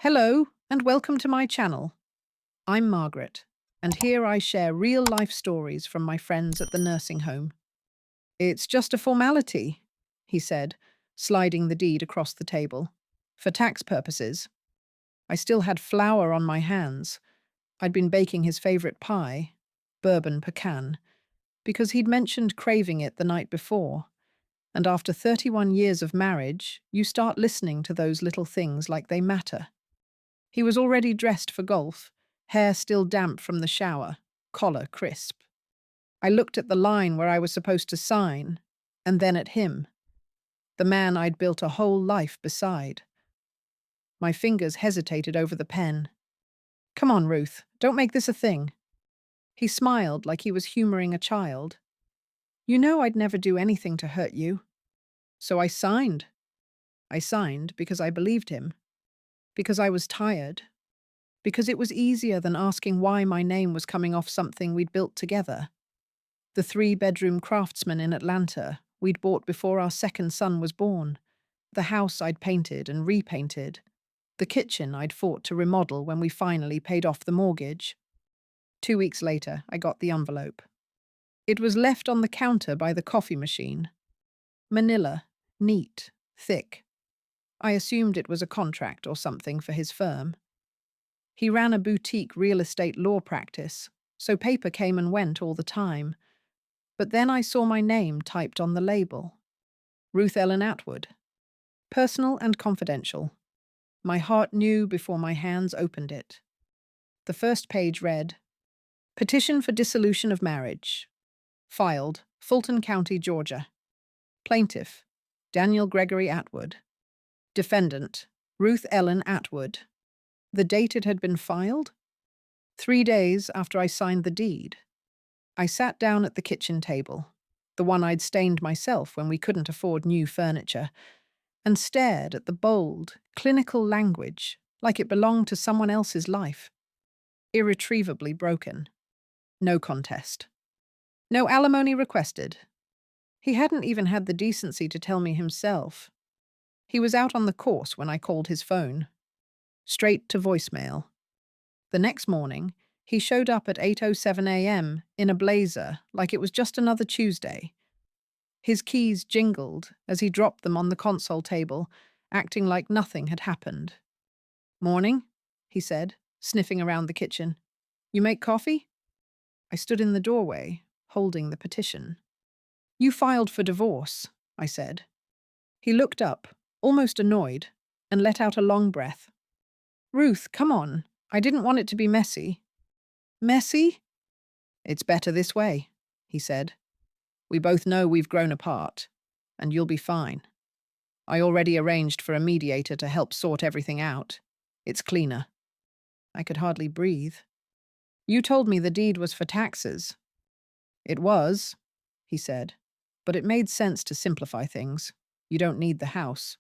Hello, and welcome to my channel. I'm Margaret, and here I share real-life stories from my friends at the nursing home. It's just a formality, he said, sliding the deed across the table. For tax purposes. I still had flour on my hands. I'd been baking his favorite pie, bourbon pecan, because he'd mentioned craving it the night before. And after 31 years of marriage, you start listening to those little things like they matter. He was already dressed for golf, hair still damp from the shower, collar crisp. I looked at the line where I was supposed to sign, and then at him, the man I'd built a whole life beside. My fingers hesitated over the pen. Come on, Ruth, don't make this a thing. He smiled like he was humoring a child. You know I'd never do anything to hurt you. So I signed. I signed because I believed him. Because I was tired. Because it was easier than asking why my name was coming off something we'd built together. The 3-bedroom craftsman in Atlanta we'd bought before our second son was born. The house I'd painted and repainted. The kitchen I'd fought to remodel when we finally paid off the mortgage. 2 weeks later, I got the envelope. It was left on the counter by the coffee machine. Manila, neat, thick. I assumed it was a contract or something for his firm. He ran a boutique real estate law practice, so paper came and went all the time. But then I saw my name typed on the label. Ruth Ellen Atwood. Personal and confidential. My heart knew before my hands opened it. The first page read, Petition for dissolution of marriage. Filed, Fulton County, Georgia. Plaintiff, Daniel Gregory Atwood. Defendant, Ruth Ellen Atwood. The date it had been filed? 3 days after I signed the deed. I sat down at the kitchen table, the one I'd stained myself when we couldn't afford new furniture, and stared at the bold, clinical language like it belonged to someone else's life. Irretrievably broken. No contest. No alimony requested. He hadn't even had the decency to tell me himself. He was out on the course when I called his phone. Straight to voicemail. The next morning, he showed up at 8:07 a.m. in a blazer like it was just another Tuesday. His keys jingled as he dropped them on the console table, acting like nothing had happened. Morning, he said, sniffing around the kitchen. You make coffee? I stood in the doorway, holding the petition. You filed for divorce, I said. He looked up, almost annoyed, and let out a long breath. Ruth, come on. I didn't want it to be messy. Messy? It's better this way, he said. We both know we've grown apart, and you'll be fine. I already arranged for a mediator to help sort everything out. It's cleaner. I could hardly breathe. You told me the deed was for taxes. It was, he said, but it made sense to simplify things. You don't need the house.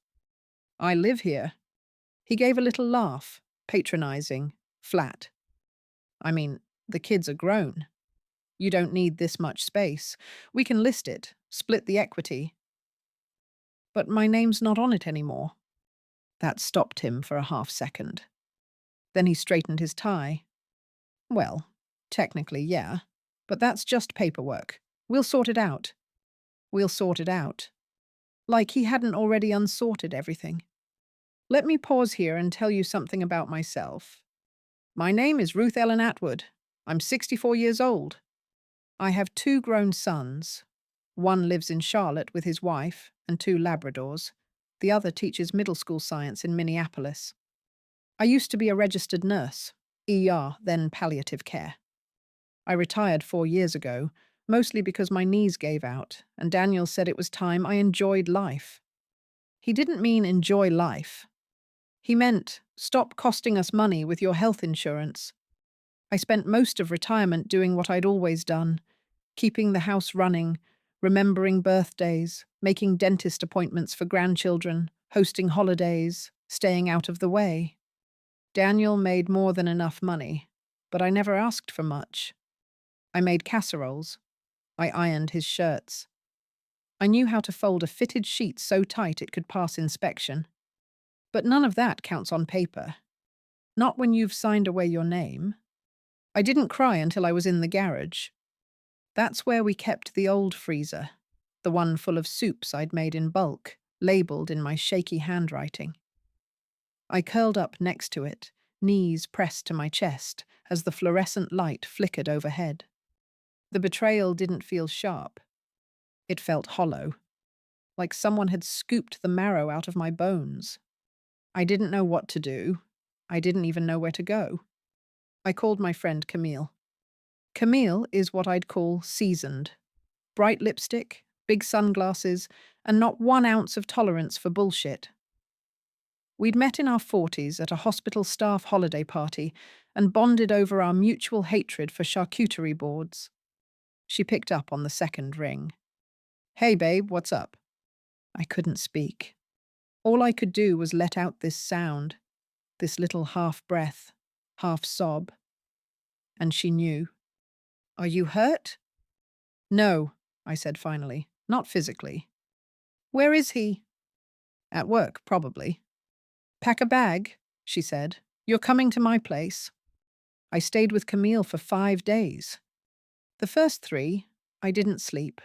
I live here. He gave a little laugh, patronizing, flat. I mean, the kids are grown. You don't need this much space. We can list it, split the equity. But my name's not on it anymore. That stopped him for a half-second. Then he straightened his tie. Well, technically, yeah, but that's just paperwork. We'll sort it out. We'll sort it out. Like he hadn't already unsorted everything. Let me pause here and tell you something about myself. My name is Ruth Ellen Atwood. I'm 64 years old. I have 2 grown sons. One lives in Charlotte with his wife and 2 Labradors. The other teaches middle school science in Minneapolis. I used to be a registered nurse, ER, then palliative care. I retired 4 years ago, mostly because my knees gave out, and Daniel said it was time I enjoyed life. He didn't mean enjoy life. He meant, stop costing us money with your health insurance. I spent most of retirement doing what I'd always done, keeping the house running, remembering birthdays, making dentist appointments for grandchildren, hosting holidays, staying out of the way. Daniel made more than enough money, but I never asked for much. I made casseroles. I ironed his shirts. I knew how to fold a fitted sheet so tight it could pass inspection. But none of that counts on paper. Not when you've signed away your name. I didn't cry until I was in the garage. That's where we kept the old freezer, the one full of soups I'd made in bulk, labeled in my shaky handwriting. I curled up next to it, knees pressed to my chest as the fluorescent light flickered overhead. The betrayal didn't feel sharp. It felt hollow, like someone had scooped the marrow out of my bones. I didn't know what to do. I didn't even know where to go. I called my friend Camille. Camille is what I'd call seasoned. Bright lipstick, big sunglasses, and not 1 ounce of tolerance for bullshit. We'd met in our 40s at a hospital staff holiday party and bonded over our mutual hatred for charcuterie boards. She picked up on the second ring. "Hey, babe, what's up?" I couldn't speak. All I could do was let out this sound, this little half-breath, half-sob. And she knew. "Are you hurt?" "No," I said finally. "Not physically." "Where is he?" "At work, probably." "Pack a bag," she said. "You're coming to my place." I stayed with Camille for 5 days. The first 3, I didn't sleep.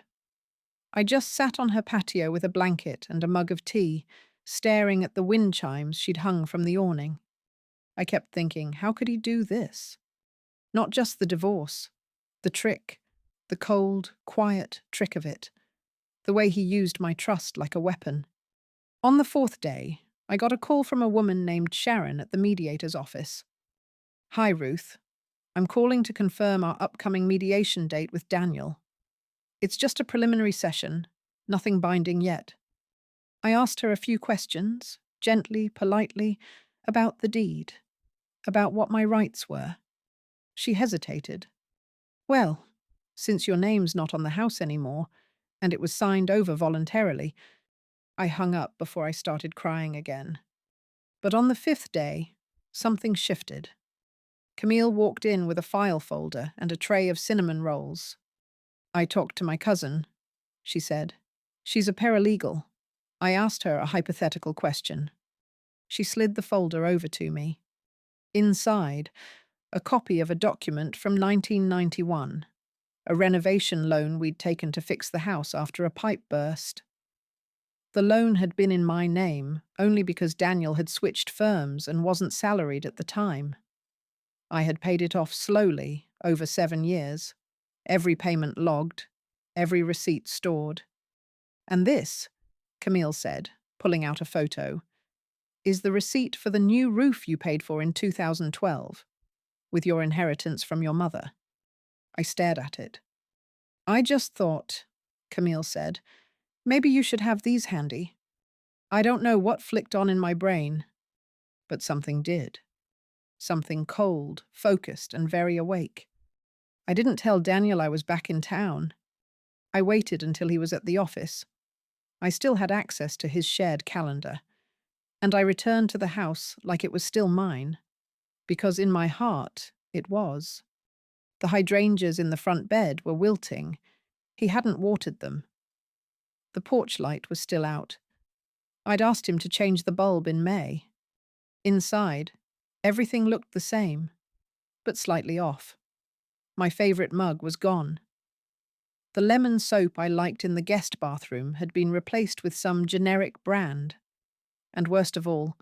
I just sat on her patio with a blanket and a mug of tea, staring at the wind chimes she'd hung from the awning. I kept thinking, how could he do this? Not just the divorce, the trick, the cold, quiet trick of it, the way he used my trust like a weapon. On the 4th day, I got a call from a woman named Sharon at the mediator's office. "Hi, Ruth. I'm calling to confirm our upcoming mediation date with Daniel. It's just a preliminary session, nothing binding yet." I asked her a few questions, gently, politely, about the deed, about what my rights were. She hesitated. "Well, since your name's not on the house anymore, and it was signed over voluntarily," I hung up before I started crying again. But on the 5th day, something shifted. Camille walked in with a file folder and a tray of cinnamon rolls. "I talked to my cousin," she said. "She's a paralegal." I asked her a hypothetical question. She slid the folder over to me. Inside, a copy of a document from 1991, a renovation loan we'd taken to fix the house after a pipe burst. The loan had been in my name only because Daniel had switched firms and wasn't salaried at the time. I had paid it off slowly over 7 years, every payment logged, every receipt stored. "And this," Camille said, pulling out a photo, "is the receipt for the new roof you paid for in 2012, with your inheritance from your mother." I stared at it. "I just thought," Camille said, "maybe you should have these handy." I don't know what flicked on in my brain, but something did. Something cold, focused, and very awake. I didn't tell Daniel I was back in town. I waited until he was at the office. I still had access to his shared calendar. And I returned to the house like it was still mine, because in my heart, it was. The hydrangeas in the front bed were wilting. He hadn't watered them. The porch light was still out. I'd asked him to change the bulb in May. Inside, everything looked the same, but slightly off. My favorite mug was gone. The lemon soap I liked in the guest bathroom had been replaced with some generic brand. And worst of all,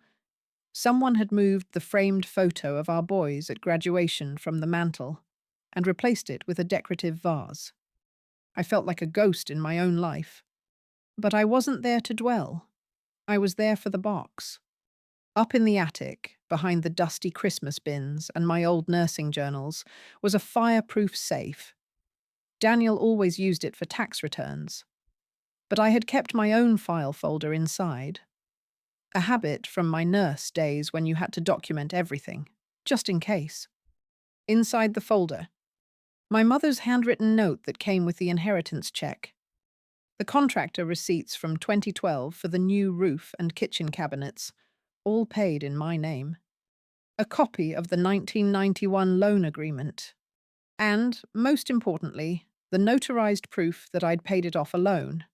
someone had moved the framed photo of our boys at graduation from the mantel and replaced it with a decorative vase. I felt like a ghost in my own life. But I wasn't there to dwell. I was there for the box. Up in the attic, behind the dusty Christmas bins and my old nursing journals, was a fireproof safe. Daniel always used it for tax returns. But I had kept my own file folder inside. A habit from my nurse days when you had to document everything, just in case. Inside the folder, my mother's handwritten note that came with the inheritance check. The contractor receipts from 2012 for the new roof and kitchen cabinets, all paid in my name. A copy of the 1991 loan agreement. And, most importantly, the notarized proof that I'd paid it off alone.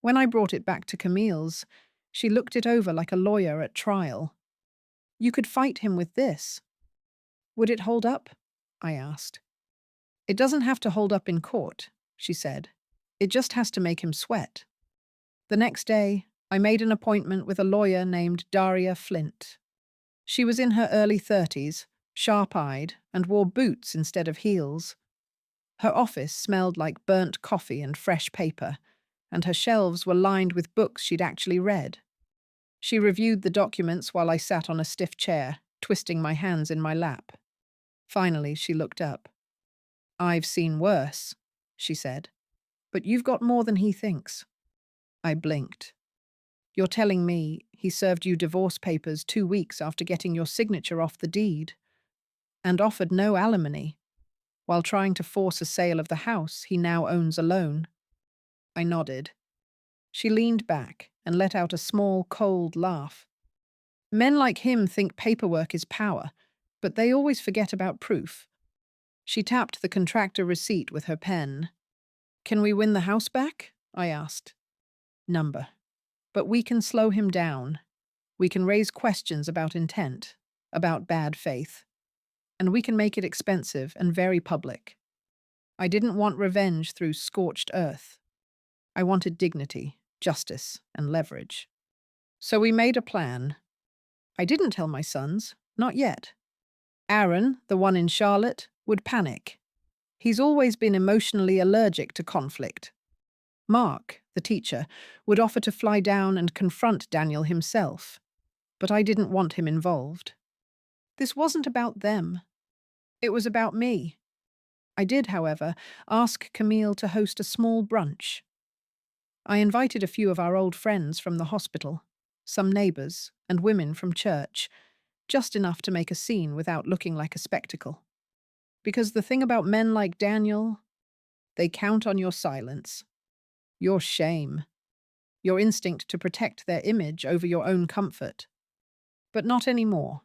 When I brought it back to Camille's, she looked it over like a lawyer at trial. You could fight him with this. Would it hold up? I asked. It doesn't have to hold up in court, she said. It just has to make him sweat. The next day, I made an appointment with a lawyer named Daria Flint. She was in her early 30s, sharp-eyed, and wore boots instead of heels. Her office smelled like burnt coffee and fresh paper, and her shelves were lined with books she'd actually read. She reviewed the documents while I sat on a stiff chair, twisting my hands in my lap. Finally, she looked up. "I've seen worse," she said. "But you've got more than he thinks." I blinked. "You're telling me he served you divorce papers 2 weeks after getting your signature off the deed, and offered no alimony, while trying to force a sale of the house he now owns alone?" I nodded. She leaned back and let out a small, cold laugh. "Men like him think paperwork is power, but they always forget about proof." She tapped the contractor receipt with her pen. "Can we win the house back?" I asked. "Number. But we can slow him down. We can raise questions about intent, about bad faith. And we can make it expensive and very public." I didn't want revenge through scorched earth. I wanted dignity, justice, and leverage. So we made a plan. I didn't tell my sons, not yet. Aaron, the one in Charlotte, would panic. He's always been emotionally allergic to conflict. Mark, the teacher, would offer to fly down and confront Daniel himself. But I didn't want him involved. This wasn't about them. It was about me. I did, however, ask Camille to host a small brunch. I invited a few of our old friends from the hospital, some neighbors, and women from church, just enough to make a scene without looking like a spectacle. Because the thing about men like Daniel, they count on your silence, your shame, your instinct to protect their image over your own comfort. But not anymore.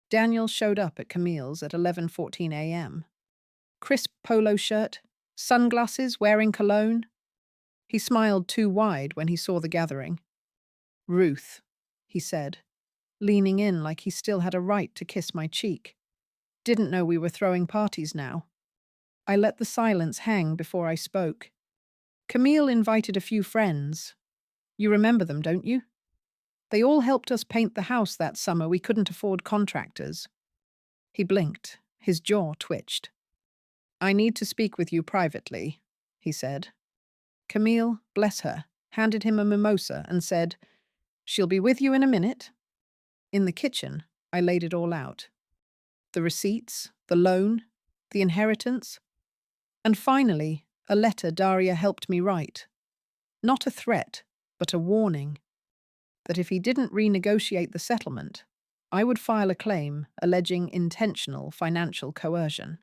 Daniel showed up at Camille's at 11:14 a.m. Crisp polo shirt, sunglasses, wearing cologne. He smiled too wide when he saw the gathering. "Ruth," he said, leaning in like he still had a right to kiss my cheek. Didn't know we were throwing parties now. I let the silence hang before I spoke. "Camille invited a few friends. You remember them, don't you? They all helped us paint the house that summer we couldn't afford contractors." He blinked. His jaw twitched. "I need to speak with you privately," he said. Camille, bless her, handed him a mimosa and said, "She'll be with you in a minute." In the kitchen, I laid it all out. The receipts, the loan, the inheritance, and finally, a letter Daria helped me write. Not a threat, but a warning that if he didn't renegotiate the settlement, I would file a claim alleging intentional financial coercion.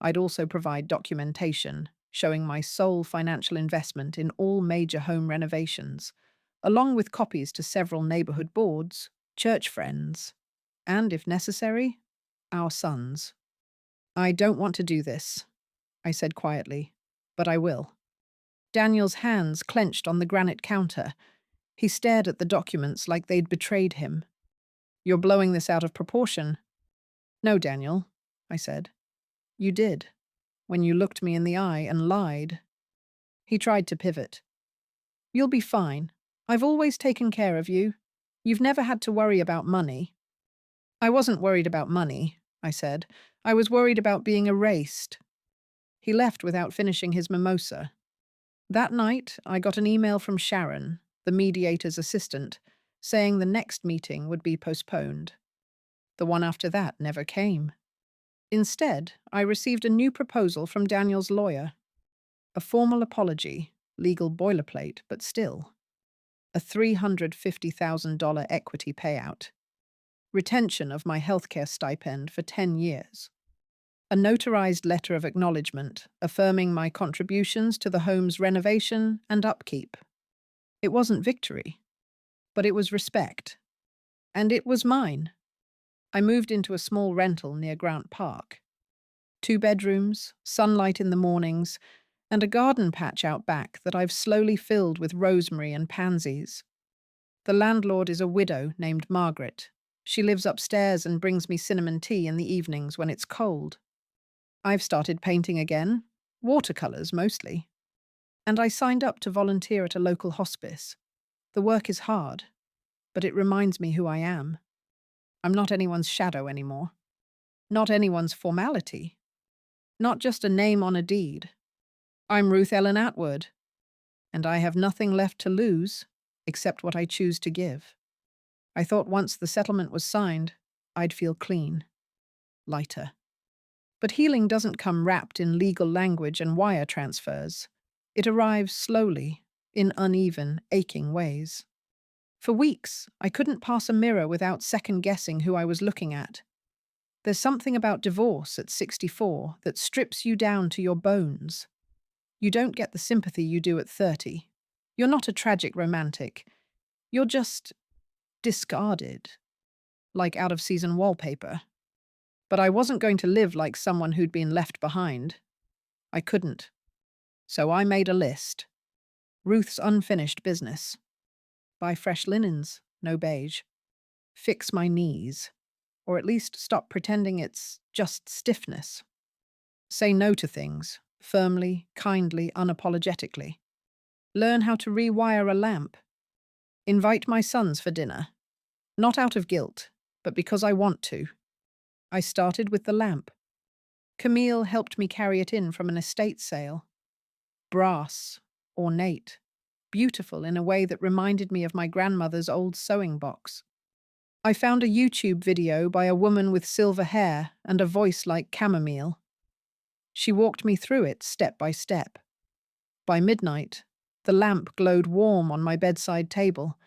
I'd also provide documentation showing my sole financial investment in all major home renovations, along with copies to several neighborhood boards, church friends, and, if necessary, our sons. "I don't want to do this," I said quietly, "but I will." Daniel's hands clenched on the granite counter. He stared at the documents like they'd betrayed him. "You're blowing this out of proportion." "No, Daniel," I said. "You did, when you looked me in the eye and lied." He tried to pivot. "You'll be fine. I've always taken care of you. You've never had to worry about money." "I wasn't worried about money," I said. "I was worried about being erased." He left without finishing his mimosa. That night, I got an email from Sharon, the mediator's assistant, saying the next meeting would be postponed. The one after that never came. Instead, I received a new proposal from Daniel's lawyer. A formal apology, legal boilerplate, but still. A $350,000 equity payout. Retention of my healthcare stipend for 10 years. A notarized letter of acknowledgement affirming my contributions to the home's renovation and upkeep. It wasn't victory, but it was respect. And it was mine. I moved into a small rental near Grant Park. 2 bedrooms, sunlight in the mornings, and a garden patch out back that I've slowly filled with rosemary and pansies. The landlord is a widow named Margaret, She lives upstairs and brings me cinnamon tea in the evenings when it's cold. I've started painting again, watercolors mostly, and I signed up to volunteer at a local hospice. The work is hard, but it reminds me who I am. I'm not anyone's shadow anymore, not anyone's formality, not just a name on a deed. I'm Ruth Ellen Atwood, and I have nothing left to lose except what I choose to give. I thought once the settlement was signed, I'd feel clean, lighter. But healing doesn't come wrapped in legal language and wire transfers. It arrives slowly, in uneven, aching ways. For weeks, I couldn't pass a mirror without second-guessing who I was looking at. There's something about divorce at 64 that strips you down to your bones. You don't get the sympathy you do at 30. You're not a tragic romantic. You're just discarded, like out-of-season wallpaper. But I wasn't going to live like someone who'd been left behind. I couldn't. So I made a list. Ruth's unfinished business. Buy fresh linens, no beige. Fix my knees. Or at least stop pretending it's just stiffness. Say no to things, firmly, kindly, unapologetically. Learn how to rewire a lamp. Invite my sons for dinner. Not out of guilt, but because I want to. I started with the lamp. Camille helped me carry it in from an estate sale. Brass, ornate, beautiful in a way that reminded me of my grandmother's old sewing box. I found a YouTube video by a woman with silver hair and a voice like chamomile. She walked me through it step by step. By midnight, the lamp glowed warm on my bedside table,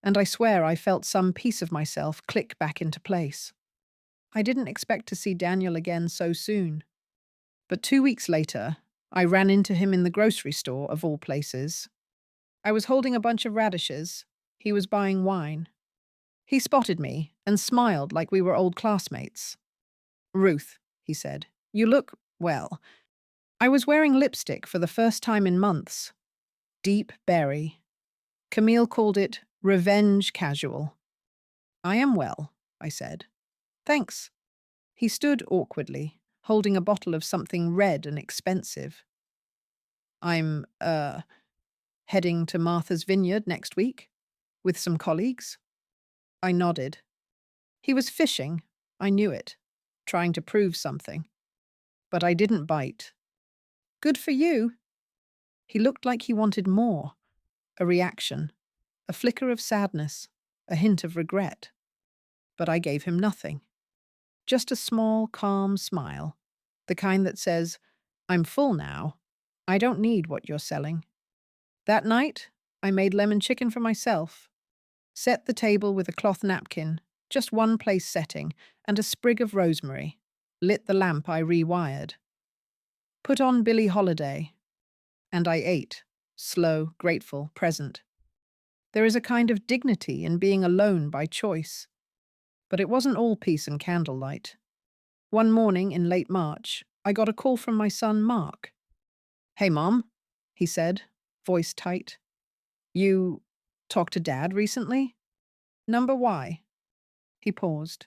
and I swear I felt some piece of myself click back into place. I didn't expect to see Daniel again so soon. But 2 weeks later, I ran into him in the grocery store, of all places. I was holding a bunch of radishes. He was buying wine. He spotted me and smiled like we were old classmates. "Ruth," he said, "you look, well." I was wearing lipstick for the first time in months. Deep berry. Camille called it revenge casual. "I am well," I said. "Thanks." He stood awkwardly, holding a bottle of something red and expensive. "I'm, heading to Martha's Vineyard next week, with some colleagues." I nodded. He was fishing, I knew it, trying to prove something. But I didn't bite. "Good for you." He looked like he wanted more. A reaction, a flicker of sadness, a hint of regret. But I gave him nothing. Just a small, calm smile, the kind that says, "I'm full now. I don't need what you're selling." That night, I made lemon chicken for myself. Set the table with a cloth napkin, just one place setting, and a sprig of rosemary. Lit the lamp I rewired. Put on Billie Holiday. And I ate, slow, grateful, present. There is a kind of dignity in being alone by choice. But it wasn't all peace and candlelight. One morning in late March, I got a call from my son, Mark. "Hey, Mom," he said, voice tight. "You talked to Dad recently?" "Number why?" He paused.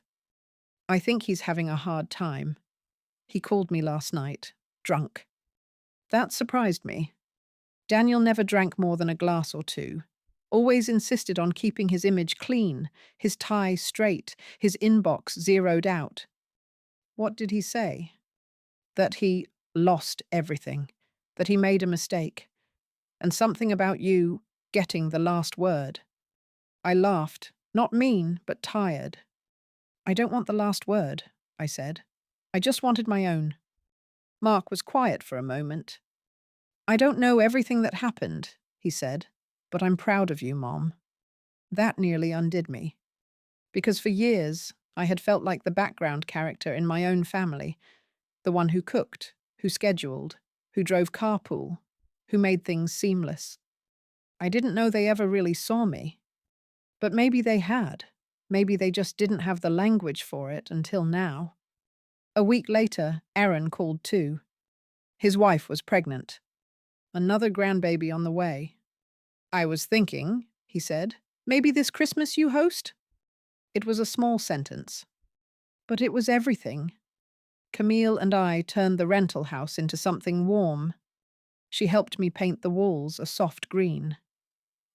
"I think he's having a hard time. He called me last night, drunk." That surprised me. Daniel never drank more than a glass or two. Always insisted on keeping his image clean, his tie straight, his inbox zeroed out. What did he say? That he lost everything, that he made a mistake, and something about you getting the last word. I laughed, not mean, but tired. "I don't want the last word," I said. "I just wanted my own." Mark was quiet for a moment. "I don't know everything that happened," he said, "but I'm proud of you, Mom." That nearly undid me. Because for years, I had felt like the background character in my own family, the one who cooked, who scheduled, who drove carpool, who made things seamless. I didn't know they ever really saw me. But maybe they had. Maybe they just didn't have the language for it until now. A week later, Aaron called too. His wife was pregnant. Another grandbaby on the way. "I was thinking," he said, "maybe this Christmas you host?" It was a small sentence, but it was everything. Camille and I turned the rental house into something warm. She helped me paint the walls a soft green.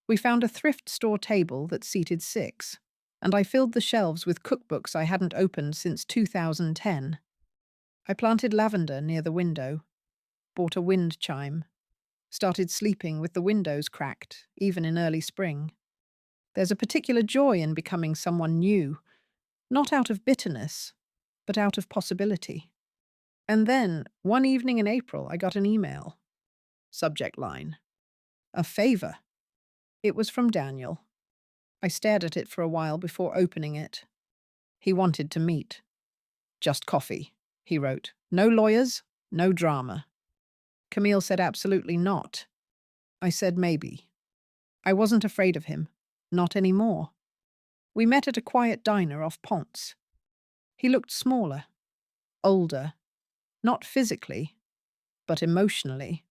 We found a thrift store table that seated 6, and I filled the shelves with cookbooks I hadn't opened since 2010. I planted lavender near the window, bought a wind chime, started sleeping with the windows cracked, even in early spring. There's a particular joy in becoming someone new, not out of bitterness, but out of possibility. And then, one evening in April, I got an email. Subject line: a favor. It was from Daniel. I stared at it for a while before opening it. He wanted to meet. Just coffee, he wrote. No lawyers, no drama. Camille said absolutely not. I said maybe. I wasn't afraid of him. Not anymore. We met at a quiet diner off Ponce. He looked smaller, older, not physically, but emotionally,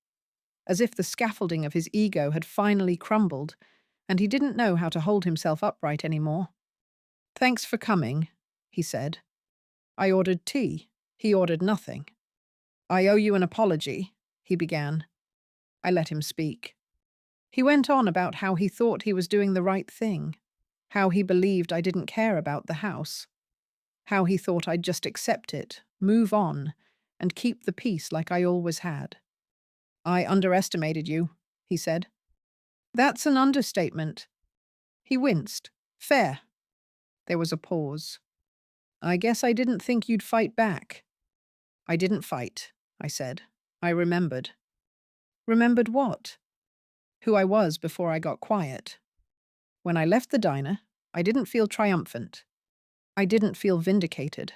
as if the scaffolding of his ego had finally crumbled and he didn't know how to hold himself upright anymore. Thanks for coming, he said. I ordered tea. He ordered nothing. I owe you an apology, he began. I let him speak. He went on about how he thought he was doing the right thing, how he believed I didn't care about the house, how he thought I'd just accept it, move on, and keep the peace like I always had. I underestimated you, he said. That's an understatement. He winced. Fair. There was a pause. I guess I didn't think you'd fight back. I didn't fight, I said. I remembered. Remembered what? Who I was before I got quiet. When I left the diner, I didn't feel triumphant. I didn't feel vindicated.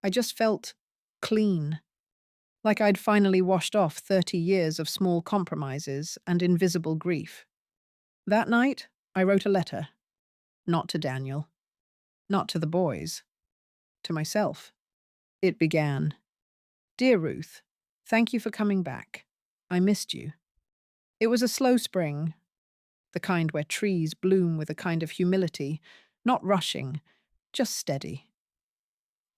I just felt clean. Like I'd finally washed off 30 years of small compromises and invisible grief. That night, I wrote a letter. Not to Daniel. Not to the boys. To myself. It began, Dear Ruth, thank you for coming back. I missed you. It was a slow spring, the kind where trees bloom with a kind of humility, not rushing, just steady.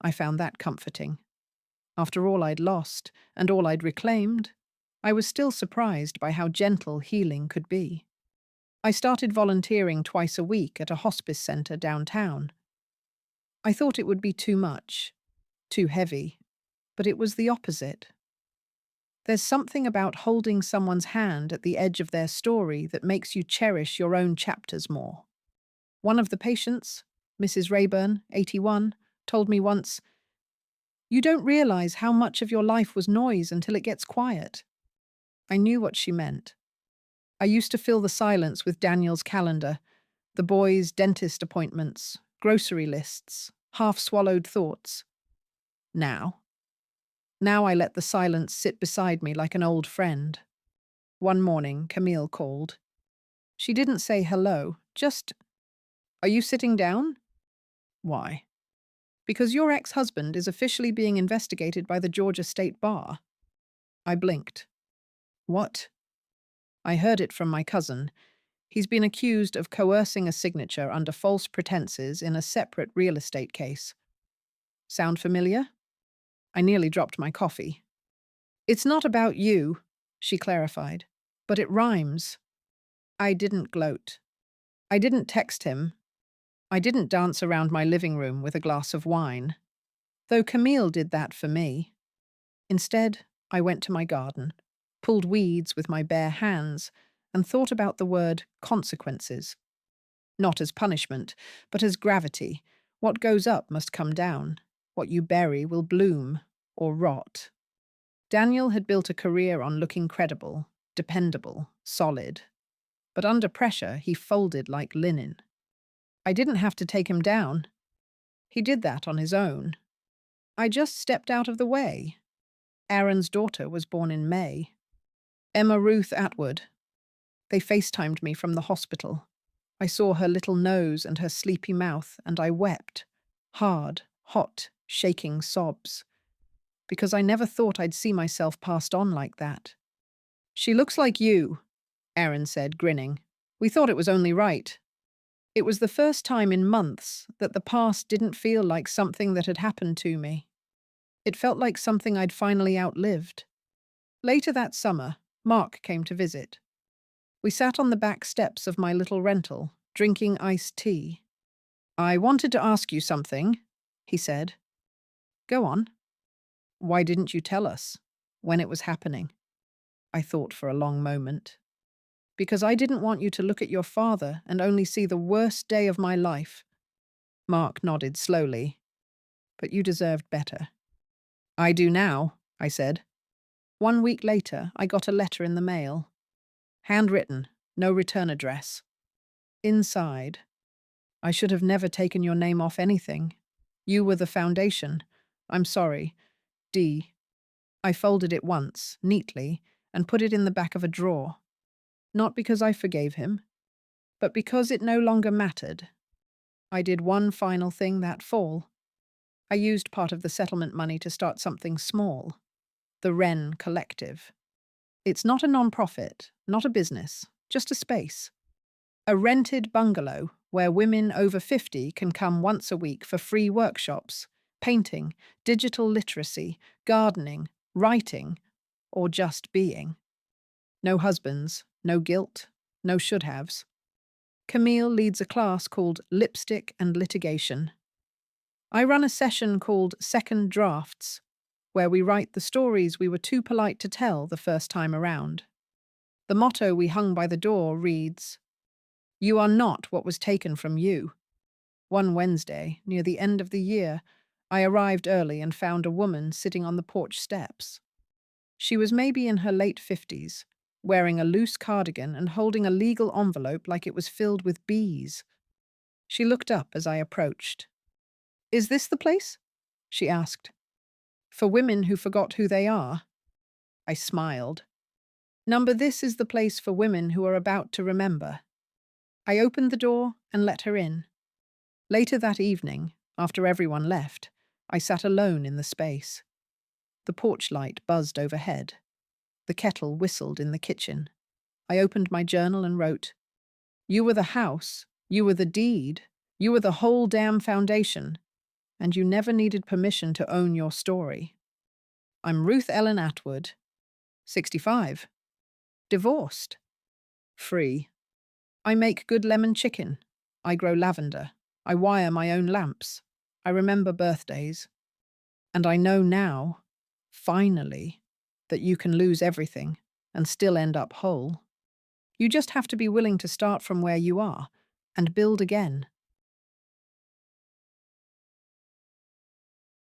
I found that comforting. After all I'd lost and all I'd reclaimed, I was still surprised by how gentle healing could be. I started volunteering twice a week at a hospice center downtown. I thought it would be too much, too heavy, but it was the opposite. There's something about holding someone's hand at the edge of their story that makes you cherish your own chapters more. One of the patients, Mrs. Rayburn, 81, told me once, You don't realize how much of your life was noise until it gets quiet. I knew what she meant. I used to fill the silence with Daniel's calendar, the boys' dentist appointments, grocery lists, half-swallowed thoughts. Now I let the silence sit beside me like an old friend. One morning, Camille called. She didn't say hello, just, Are you sitting down? Why? Because your ex-husband is officially being investigated by the Georgia State Bar. I blinked. What? I heard it from my cousin. He's been accused of coercing a signature under false pretenses in a separate real estate case. Sound familiar? I nearly dropped my coffee. It's not about you, she clarified, but it rhymes. I didn't gloat. I didn't text him. I didn't dance around my living room with a glass of wine, though Camille did that for me. Instead, I went to my garden, pulled weeds with my bare hands, and thought about the word consequences. Not as punishment, but as gravity. What goes up must come down. What you bury will bloom or rot. Daniel had built a career on looking credible, dependable, solid. But under pressure, he folded like linen. I didn't have to take him down. He did that on his own. I just stepped out of the way. Aaron's daughter was born in May. Emma Ruth Atwood. They FaceTimed me from the hospital. I saw her little nose and her sleepy mouth, and I wept. Hard, hot, shaking sobs. Because I never thought I'd see myself passed on like that. She looks like you, Aaron said, grinning. We thought it was only right. It was the first time in months that the past didn't feel like something that had happened to me. It felt like something I'd finally outlived. Later that summer, Mark came to visit. We sat on the back steps of my little rental, drinking iced tea. "I wanted to ask you something," he said. "Go on." "Why didn't you tell us when it was happening?" I thought for a long moment. "Because I didn't want you to look at your father and only see the worst day of my life." Mark nodded slowly. "But you deserved better." "I do now," I said. 1 week later, I got a letter in the mail. Handwritten, no return address. Inside, "I should have never taken your name off anything. You were the foundation. I'm sorry. D." I folded it once, neatly, and put it in the back of a drawer. Not because I forgave him, but because it no longer mattered. I did one final thing that fall. I used part of the settlement money to start something small. The Wren Collective. It's not a non-profit, not a business, just a space. A rented bungalow where women over 50 can come once a week for free workshops, painting, digital literacy, gardening, writing, or just being. No husbands, no guilt, no should-haves. Camille leads a class called Lipstick and Litigation. I run a session called Second Drafts, where we write the stories we were too polite to tell the first time around. The motto we hung by the door reads, "You are not what was taken from you." One Wednesday, near the end of the year, I arrived early and found a woman sitting on the porch steps. She was maybe in her late 50s, wearing a loose cardigan and holding a legal envelope like it was filled with bees. She looked up as I approached. "Is this the place?" she asked. "For women who forgot who they are?" I smiled. "Number, this is the place for women who are about to remember." I opened the door and let her in. Later that evening, after everyone left, I sat alone in the space. The porch light buzzed overhead. The kettle whistled in the kitchen. I opened my journal and wrote, "You were the house, you were the deed, you were the whole damn foundation, and you never needed permission to own your story." I'm Ruth Ellen Atwood, 65, divorced, free. I make good lemon chicken. I grow lavender. I wire my own lamps. I remember birthdays. And I know now, finally, that you can lose everything and still end up whole. You just have to be willing to start from where you are and build again.